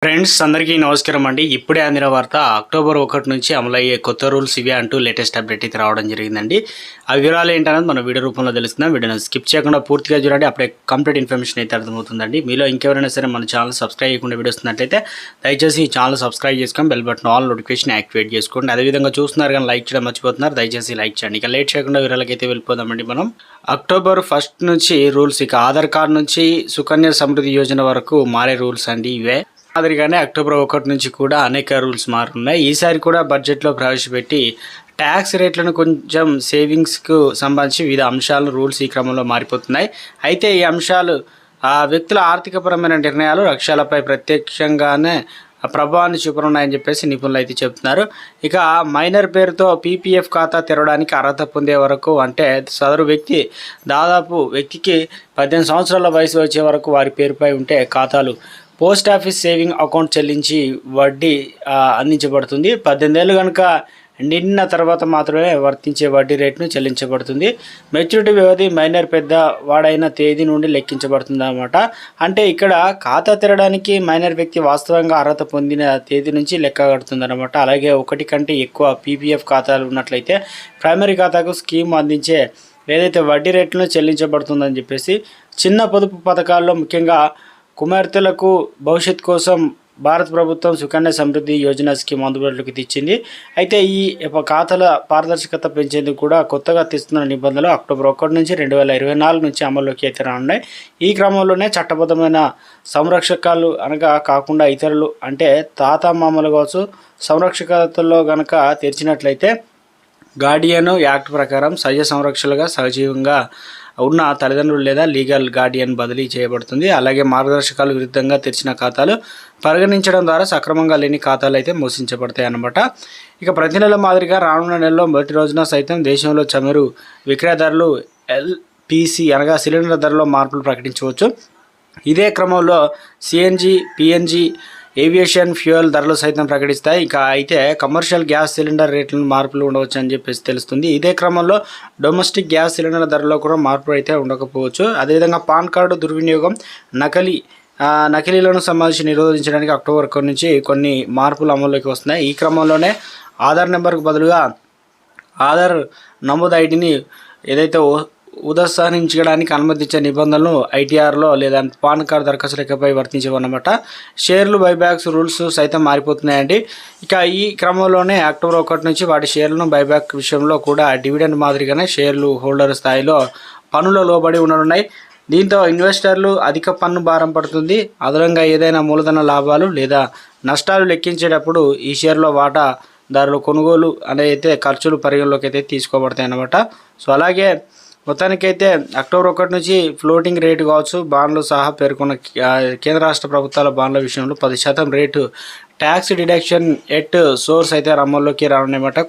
Friends అందరికీ నమస్కారం అండి. ఇప్పుడే అందిన వార్త అక్టోబర్ 1 నుంచి అమలయ్యే కొత్త రూల్స్ ఇవే అంటూ లేటెస్ట్ అప్డేట్ అయితే రావడం జరిగిందండి. ఆ వివరాలు ఏంటనేది మన వీడియో రూపంలో తెలుస్తుందా. వీడియోని స్కిప్ చేయకుండా పూర్తిగా చూడండి, అప్పుడే కంప్లీట్ ఇన్ఫర్మేషన్ అయితే అర్థమవుతుందండి. మీలో ఇంకెవరైనా సరే మన ఛానల్ సబ్స్క్రైబ్ చేయకుండా వీడియో వస్తున్నట్లయితే దయచేసి ఈ ఛానల్ సబ్స్క్రైబ్ చేసుకొని bell button all notification activate చేసుకోండి. అదేవిధంగా చూస్తున్నారు కానీ లైక్ చేయడం మర్చిపోతున్నారు, దయచేసి లైక్ చేయండి. ఇక లేట్ చేయకుండా వివరాలకి అయితే వెళ్ళిపోదామండి. మనం అక్టోబర్ 1 నుంచి రూల్స్, ఇక ఆధార్ కార్డు నుంచి సుకన్య సమృద్ధి యోజన వరకు మారే రూల్స్ అండి ఇవే. మాదిరిగానే అక్టోబర్ 1 నుంచి కూడా అనేక రూల్స్ మారుతున్నాయి. ఈసారి కూడా బడ్జెట్లో ప్రవేశపెట్టి ట్యాక్స్ రేట్లను కొంచెం సేవింగ్స్కు సంబంధించి వివిధ అంశాలు రూల్స్ ఈ క్రమంలో మారిపోతున్నాయి. అయితే ఈ అంశాలు వ్యక్తుల ఆర్థికపరమైన నిర్ణయాలు లక్ష్యాలపై ప్రత్యక్షంగానే ప్రభావాన్ని చూపనున్నాయని చెప్పేసి నిపుణులు అయితే చెప్తున్నారు. ఇక మైనర్ పేరుతో పీపీఎఫ్ ఖాతా తెరవడానికి అర్హత పొందే వరకు, అంటే సదరు వ్యక్తికి 18 సంవత్సరాల వయసు వచ్చే వరకు వారి పేరుపై ఉంటే ఖాతాలు పోస్ట్ ఆఫీస్ సేవింగ్ అకౌంట్ చెల్లించి వడ్డీ అందించబడుతుంది. 18 ఏళ్ళు కనుక నిన్న తర్వాత మాత్రమే వర్తించే వడ్డీ రేటును చెల్లించబడుతుంది. మెచ్యూరిటీ వ్యవధి మైనర్ పెద్ద వాడైన తేదీ నుండి లెక్కించబడుతుంది అన్నమాట. అంటే ఇక్కడ ఖాతా తెరవడానికి మైనర్ వ్యక్తి వాస్తవంగా అర్హత పొందిన తేదీ నుంచి లెక్క కడుతుంది అనమాట. అలాగే ఒకటి కంటే ఎక్కువ పీపీఎఫ్ ఖాతాలు ఉన్నట్లయితే ప్రైమరీ ఖాతాకు స్కీమ్ అందించే ఏదైతే వడ్డీ రేట్లను చెల్లించబడుతుందని చెప్పేసి, చిన్న పొదుపు పథకాల్లో ముఖ్యంగా కుమార్తెలకు భవిష్యత్ కోసం భారత ప్రభుత్వం సుకన్య సమృద్ధి యోజన స్కీమ్ అందుబాటులోకి తెచ్చింది. అయితే ఈ ఖాతాల పారదర్శకత పెంచేందుకు కూడా కొత్తగా తెస్తున్న నిబంధనలు అక్టోబర్ 1 నుంచి 2024 నుంచి అమల్లోకి అయితే రానున్నాయి. ఈ క్రమంలోనే చట్టబద్ధమైన సంరక్షకాలు అనగా కాకుండా ఇతరులు, అంటే తాత మామలు కావచ్చు, సంరక్షకతలో కనుక తెరిచినట్లయితే గార్డియన్ యాక్ట్ ప్రకారం సహజ సంరక్షకులుగా సజీవంగా ఉన్న తల్లిదండ్రులు లేదా లీగల్ గార్డియన్ బదిలీ చేయబడుతుంది. అలాగే మార్గదర్శకాలు విరుద్ధంగా తెరిచిన ఖాతాలు పరిగణించడం ద్వారా సక్రమంగా లేని ఖాతాలు అయితే మోసించబడతాయి అన్నమాట. ఇక ప్రతి నెల మాదిరిగా రానున్న నెలలో మొదటి రోజున సైతం దేశంలో చమురు విక్రయదారులు ఎల్పిసి అనగా సిలిండర్ ధరలో మార్పులు ప్రకటించవచ్చు. ఇదే క్రమంలో సిఎన్జి, పిఎన్జి, ఏవియేషన్ ఫ్యూయల్ ధరలు సైతం ప్రకటిస్తాయి. ఇక అయితే కమర్షియల్ గ్యాస్ సిలిండర్ రేట్లను మార్పులు ఉండవచ్చు అని చెప్పేసి తెలుస్తుంది. ఇదే క్రమంలో డొమెస్టిక్ గ్యాస్ సిలిండర్ ధరలో కూడా మార్పులు అయితే ఉండకపోవచ్చు. అదేవిధంగా పాన్ కార్డు దుర్వినియోగం, నకిలీలను సంబంధించి నిరోధించడానికి అక్టోబర్ 1 నుంచి కొన్ని మార్పులు అమల్లోకి వస్తున్నాయి. ఈ క్రమంలోనే ఆధార్ నెంబర్కు బదులుగా ఆధార్ నమోదు ఐడిని ఏదైతే ఉదహరించడానికి అనుమతించే నిబంధనలు ఐటీఆర్లో లేదా పాన్ కార్డు దరఖాస్తు లెక్కపై వర్తించవన్నమాట. షేర్లు బైబ్యాక్స్ రూల్స్ సైతం మారిపోతున్నాయండి. ఇక ఈ క్రమంలోనే అక్టోబర్ 1 నుంచి వాటి షేర్లను బైబ్యాక్ విషయంలో కూడా డివిడెండ్ మాదిరిగానే షేర్లు హోల్డర్ స్థాయిలో పన్నులో లోబడి ఉండనున్నాయి. దీంతో ఇన్వెస్టర్లు అధిక పన్ను భారం పడుతుంది. అదనంగా ఏదైనా మూలధన లాభాలు లేదా నష్టాలు లెక్కించేటప్పుడు ఈ షేర్లో వాటాదారులు కొనుగోలు అయితే ఖర్చులు పరిగణలోకి అయితే తీసుకోబడతాయి అన్నమాట. సో అలాగే మొత్తానికైతే అక్టోబర్ 1 నుంచి ఫ్లోటింగ్ రేటు కావచ్చు, బాండ్లు సహా పేర్కొన్న కేంద్ర రాష్ట్ర ప్రభుత్వాల బాండ్ల విషయంలో 10% rate tax deduction at source అయితే అమల్లోకి రానున్నమాట.